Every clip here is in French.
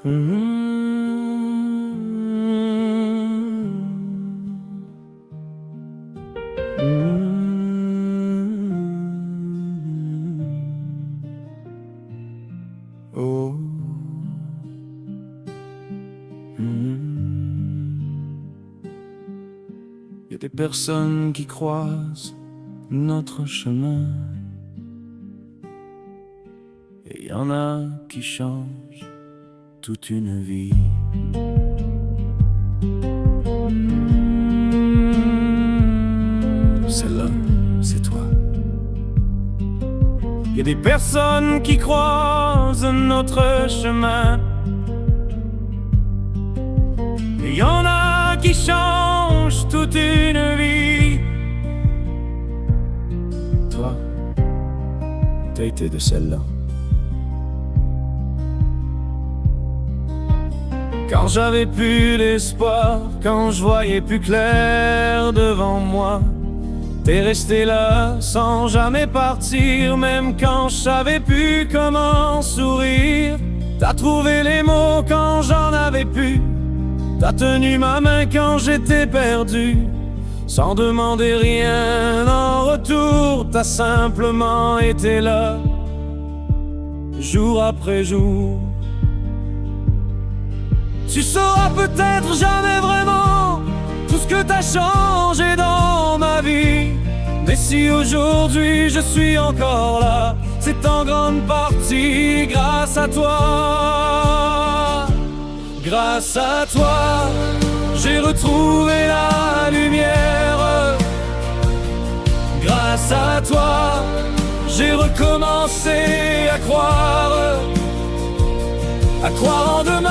Oh. Y a des personnes qui croisent notre chemin, et y en a qui changent toute une vie. Celle-là, c'est toi. Y a des personnes qui croisent notre chemin, et y en a qui changent toute une vie. Toi, t'as été de celle-là. Quand j'avais plus d'espoir, quand je voyais plus clair devant moi, t'es resté là sans jamais partir, même quand je savais plus comment sourire. T'as trouvé les mots quand j'en avais plus, t'as tenu ma main quand j'étais perdu, sans demander rien en retour. T'as simplement été là, jour après jour. Tu sauras peut-être jamais vraiment tout ce que t'as changé dans ma vie, mais si aujourd'hui je suis encore là, c'est en grande partie grâce à toi. Grâce à toi, j'ai retrouvé la lumière. Grâce à toi, j'ai recommencé à croire en demain,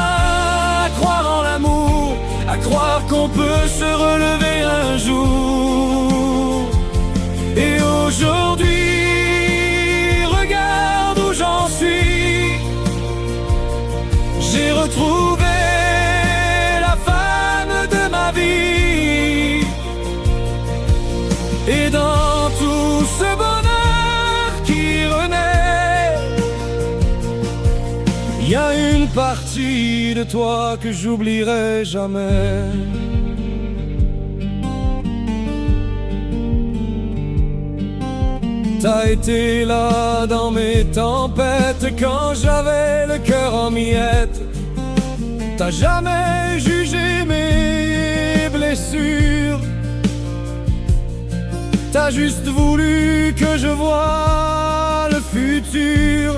à croire en l'amour, à croire qu'on peut se relever un jour. Et aujourd'hui, regarde où j'en suis. J'ai retrouvé la femme de ma vie. Et dans tout ce bonheur qui renaît, il y a une partie de toi que j'oublierai jamais. T'as été là dans mes tempêtes quand j'avais le cœur en miettes. T'as jamais jugé mes blessures. T'as juste voulu que je voie le futur.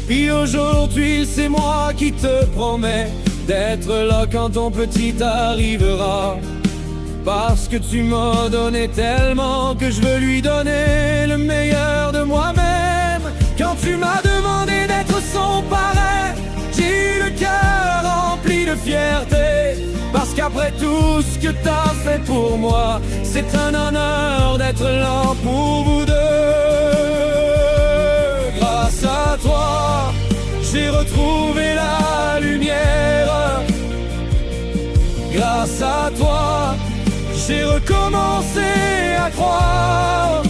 Puis aujourd'hui c'est moi qui te promets d'être là quand ton petit arrivera, parce que tu m'as donné tellement que je veux lui donner le meilleur de moi-même. Quand tu m'as demandé d'être son parrain, j'ai eu le cœur rempli de fierté, parce qu'après tout ce que t'as fait pour moi, c'est un honneur d'être là pour vous deux. Grâce à toi, j'ai retrouvé la lumière. Grâce à toi, j'ai recommencé à croire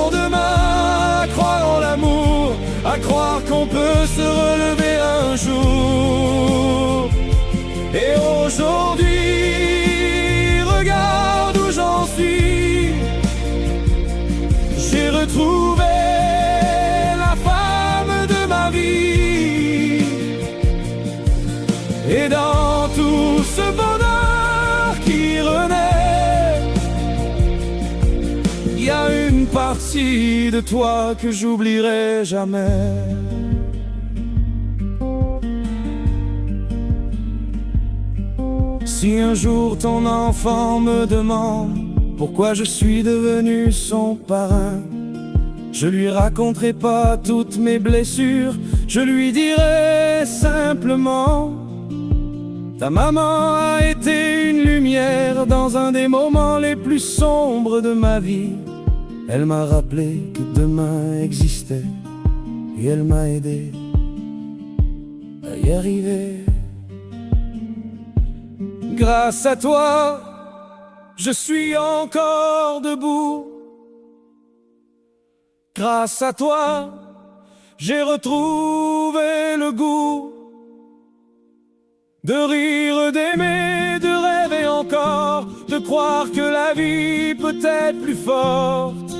en demain, à croire en l'amour, à croire qu'on peut se relever un jour. Et aujourd'hui, regarde où j'en suis. J'ai retrouvé la femme de ma vie. Et dans tout ce bonheur qui renaît, il y a une partie de toi que j'oublierai jamais. Si un jour ton enfant me demande pourquoi je suis devenu son parrain, je lui raconterai pas toutes mes blessures, je lui dirai simplement: ta maman a été une lumière dans un des moments les plus sombres de ma vie. Elle m'a rappelé que demain existait, et elle m'a aidé à y arriver. Grâce à toi, je suis encore debout. Grâce à toi, j'ai retrouvé le goût de rire, d'aimer, de rêver encore, de croire que la vie peut être plus forte.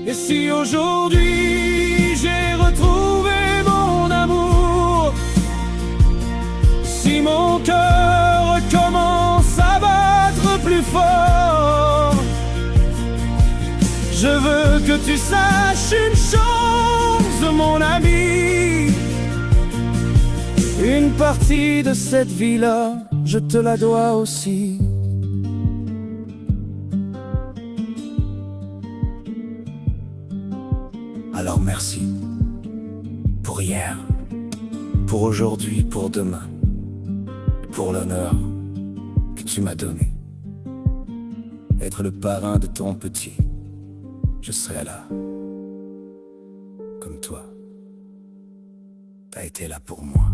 Et si aujourd'hui j'ai retrouvé mon amour, si mon cœur commence à battre plus fort, je veux que tu saches une chose, mon ami. Une partie de cette vie-là, je te la dois aussi. Alors merci pour hier, pour aujourd'hui, pour demain, pour l'honneur que tu m'as donné. Être le parrain de ton petit, je serai là, comme toi, t'as été là pour moi.